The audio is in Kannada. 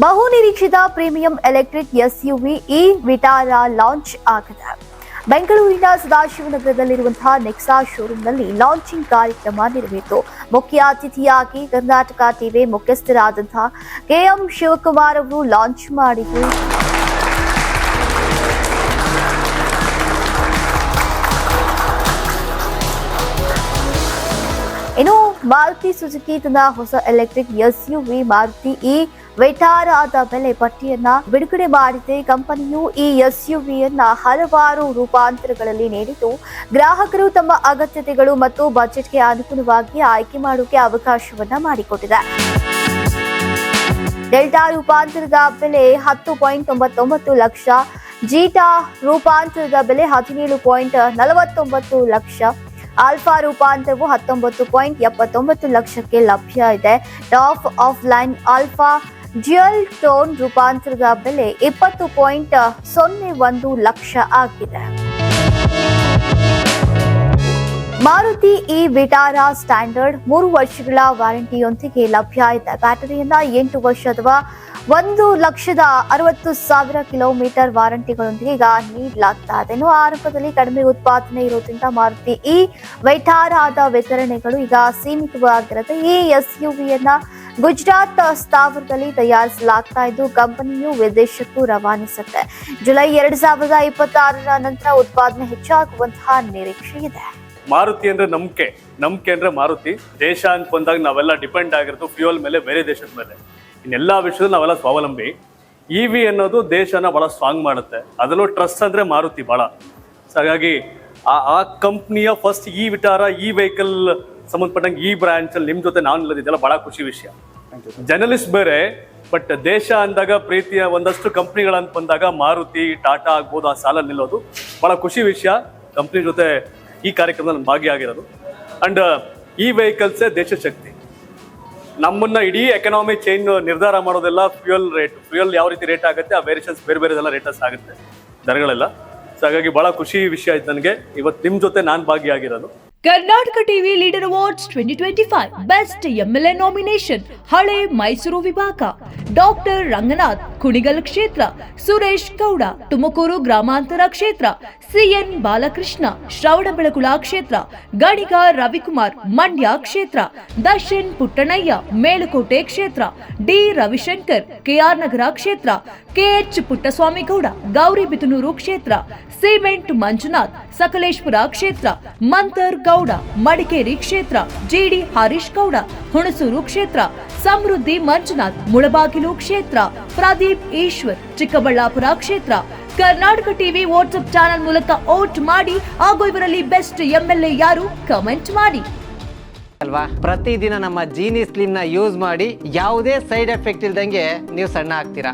ಬಹುನಿರೀಕ್ಷಿತ premium electric SUV E Vitara launch ಆಗಿದೆ. ಬೆಂಗಳೂರಿನ ಸದಾಶಿವನಗರದಲ್ಲಿರುವಂತಹ ನೆಕ್ಸಾ ಶೋರೂಂನಲ್ಲಿ ಲಾಂಚಿಂಗ್ ಕಾರ್ಯಕ್ರಮ ನಡೆಯಿತು. ಮುಖ್ಯ ಅತಿಥಿಯಾಗಿ ಕರ್ನಾಟಕ ಟಿವಿ ಮುಖ್ಯಸ್ಥರಾದಂತಹ ಕೆಎಂ ಶಿವಕುಮಾರ್ ಅವರು ಲಾಂಚ್ ಮಾಡಿದರು. ಇನ್ನು ಮಾರುತಿ ಸುಜುಕಿ ತನ್ನ ಹೊಸ ಎಲೆಕ್ಟ್ರಿಕ್ ಎಸ್ಯುವಿ ಮಾರುತಿ ಇ ವಿಟಾರಾದ ಬೆಲೆ ಪಟ್ಟಿಯನ್ನ ಬಿಡುಗಡೆ ಮಾಡಿದೆ. ಕಂಪನಿಯು ಈ ಎಸ್ಯುವಿಯನ್ನ ಹಲವಾರು ರೂಪಾಂತರಗಳಲ್ಲಿ ನೀಡಿದ್ದು, ಗ್ರಾಹಕರು ತಮ್ಮ ಅಗತ್ಯತೆಗಳು ಮತ್ತು ಬಜೆಟ್ಗೆ ಅನುಗುಣವಾಗಿ ಆಯ್ಕೆ ಮಾಡೋಕೆ ಅವಕಾಶವನ್ನ ಮಾಡಿಕೊಟ್ಟಿದೆ. ಡೆಲ್ಟಾ ರೂಪಾಂತರದ ಬೆಲೆ 10.99 ಲಕ್ಷ, ಜೀಟಾ ರೂಪಾಂತರದ ಬೆಲೆ 17.49 ಲಕ್ಷ, ಆಲ್ಫಾ ರೂಪಾಂತರವು 19.79 ಲಕ್ಷಕ್ಕೆ ಲಭ್ಯ ಇದೆ. Top of line alpha dual tone ರೂಪಾಂತರದ ಬೆಲೆ 20.01 ಲಕ್ಷ ಆಗಿದೆ. ಮಾರುತಿ ಇ ವಿಟಾರಾ ಸ್ಟ್ಯಾಂಡರ್ಡ್ 3 ವರ್ಷಗಳ ವಾರಂಟಿಯೊಂದಿಗೆ ಲಭ್ಯ ಇದೆ. ಬ್ಯಾಟರಿಯನ್ನ 8 ವರ್ಷ ಅಥವಾ 1,60,000 ಕಿಲೋಮೀಟರ್ ವಾರಂಟಿಗಳೊಂದಿಗೆ ಈಗ ನೀಡಲಾಗ್ತಾ ಇದೆ. ಇನ್ನು ಆರಂಭದಲ್ಲಿ ಕಡಿಮೆ ಉತ್ಪಾದನೆ ಇರೋದ್ರಿಂದ ಮಾರುತಿ ಇ ವಿಟಾರಾದ ವಿತರಣೆಗಳು ಈಗ ಸೀಮಿತವಾಗಿರುತ್ತೆ. ಈ ಎಸ್ಯುವಿಯನ್ನ ಗುಜರಾತ್ ಸ್ಥಾವರದಲ್ಲಿ ತಯಾರಿಸಲಾಗ್ತಾ ಇದ್ದು, ಕಂಪನಿಯು ವಿದೇಶಕ್ಕೂ ರವಾನಿಸುತ್ತೆ. ಜುಲೈ 2026ರ ನಂತರ ಉತ್ಪಾದನೆ ಹೆಚ್ಚಾಗುವಂತಹ ನಿರೀಕ್ಷೆ ಇದೆ. ಮಾರುತಿ ಅಂದ್ರೆ ನಂಬಿಕೆ ಅಂದ್ರೆ ಮಾರುತಿ. ದೇಶ ಅಂತ ಬಂದಾಗ ನಾವೆಲ್ಲ ಡಿಪೆಂಡ್ ಆಗಿರೋದು ಫ್ಯೂಯಲ್ ಮೇಲೆ, ಬೇರೆ ದೇಶದ ಮೇಲೆ. ಇನ್ನೆಲ್ಲ ವಿಷಯದಲ್ಲಿ ನಾವೆಲ್ಲ ಸ್ವಾವಲಂಬಿ. ಇವಿ ಅನ್ನೋದು ದೇಶನ ಬಹಳ ಸ್ಟ್ರಾಂಗ್ ಮಾಡುತ್ತೆ. ಅದರಲ್ಲೂ ಟ್ರಸ್ಟ್ ಅಂದ್ರೆ ಮಾರುತಿ ಬಹಳ. ಸೊ ಹಾಗಾಗಿ ಆ ಕಂಪ್ನಿಯ first e Vitara e vehicle ಸಂಬಂಧಪಟ್ಟಂಗೆ ಈ ಬ್ರಾಂಚ್ ಅಲ್ಲಿ ನಿಮ್ ಜೊತೆ ನಾನು ಇಲ್ಲದಿದ್ದೆಲ್ಲ ಬಹಳ ಖುಷಿ ವಿಷಯ. ಜರ್ನಲಿಸ್ಟ್ ಬೇರೆ, ಬಟ್ ದೇಶ ಅಂದಾಗ ಪ್ರೀತಿಯ ಒಂದಷ್ಟು ಕಂಪ್ನಿಗಳಂತ ಬಂದಾಗ ಮಾರುತಿ, ಟಾಟಾ ಆಗ್ಬೋದು, ಆ ಸಾಲ ನಿಲ್ಲೋದು ಬಹಳ ಖುಷಿ ವಿಷಯ. ಕಂಪ್ನಿ ಜೊತೆ ಈ ಕಾರ್ಯಕ್ರಮದಲ್ಲಿ ಭಾಗಿಯಾಗಿರೋದು. ಅಂಡ್ ಈ ವೆಹಿಕಲ್ಸೇ ದೇಶ ಶಕ್ತಿ. ನಮ್ಮನ್ನ ಇಡೀ ಎಕನಾಮಿ ಚೈನ್ ನಿರ್ಧಾರ ಮಾಡೋದೆಲ್ಲ ಫ್ಯೂಯಲ್ ಯಾವ ರೀತಿ ರೇಟ್ ಆಗುತ್ತೆ, ಆ ವೇರಿಯೇಷನ್ಸ್ ಬೇರೆದೆಲ್ಲ ರೇಟಸ್ ಆಗುತ್ತೆ, ದರಗಳೆಲ್ಲ. ಸೊ ಹಾಗಾಗಿ ಬಹಳ ಖುಷಿ ವಿಷಯ ಆಯ್ತು ನನಗೆ ಇವತ್ತು ನಿಮ್ಮ ಜೊತೆ ನಾನು ಭಾಗಿಯಾಗಿರೋದು. Karnataka TV leader awards 2025 best MLA nomination ಹಳೆ ಮೈಸೂರು ವಿಭಾಗ ಡಾಕ್ಟರ್ ರಂಗನಾಥ್ ಕುಣಿಗಲ್ ಕ್ಷೇತ್ರ, ಸುರೇಶ್ ಗೌಡ ತುಮಕೂರು ಗ್ರಾಮಾಂತರ ಕ್ಷೇತ್ರ, ಸಿಎನ್ ಬಾಲಕೃಷ್ಣ ಶ್ರವಣಬೆಳಗೊಳ ಕ್ಷೇತ್ರ, ಗಣಿಗ ರವಿಕುಮಾರ್ ಮಂಡ್ಯ ಕ್ಷೇತ್ರ, ದರ್ಶನ್ ಪುಟ್ಟಣಯ್ಯ ಮೇಲುಕೋಟೆ ಕ್ಷೇತ್ರ, ಡಿ ರವಿಶಂಕರ್ ಕೆಆರ್ ನಗರ ಕ್ಷೇತ್ರ, ಕೆಎಚ್ ಪುಟ್ಟಸ್ವಾಮಿ ಗೌಡ ಗೌರಿಬಿದನೂರು ಕ್ಷೇತ್ರ, ಸಿಮೆಂಟ್ ಮಂಜುನಾಥ್ ಸಕಲೇಶ್ಪುರ ಕ್ಷೇತ್ರ, ಮಂತರ್ ಗೌಡ ಮಡಿಕೇರಿ ಕ್ಷೇತ್ರ, ಜಿಡಿ ಹರೀಶ್ ಗೌಡ ಹುಣಸೂರು ಕ್ಷೇತ್ರ, ಸಮೃದ್ಧಿ ಮಂಜುನಾಥ್ ಮುಳಬಾಗಿಲು ಕ್ಷೇತ್ರ, ಪ್ರದೀಪ್ ಈಶ್ವರ್ ಚಿಕ್ಕಬಳ್ಳಾಪುರ ಕ್ಷೇತ್ರ. ಕರ್ನಾಟಕ ಟಿವಿ ವಾಟ್ಸ್ಆಪ್ ಚಾನೆಲ್ ಮೂಲಕ ವೋಟ್ ಮಾಡಿ ಹಾಗೂ ಇವರಲ್ಲಿ ಬೆಸ್ಟ್ ಎಂಎಲ್ಎ ಯಾರು ಕಮೆಂಟ್ ಮಾಡಿ ಅಲ್ವಾ. ಪ್ರತಿದಿನ ನಮ್ಮ ಜೀನಿ ಸ್ಲಿಮ್ ನ ಯೂಸ್ ಮಾಡಿ ಯಾವುದೇ ಸೈಡ್ ಎಫೆಕ್ಟ್ ಇಲ್ದಂಗೆ ನೀವು ಸಣ್ಣ ಆಗ್ತೀರಾ.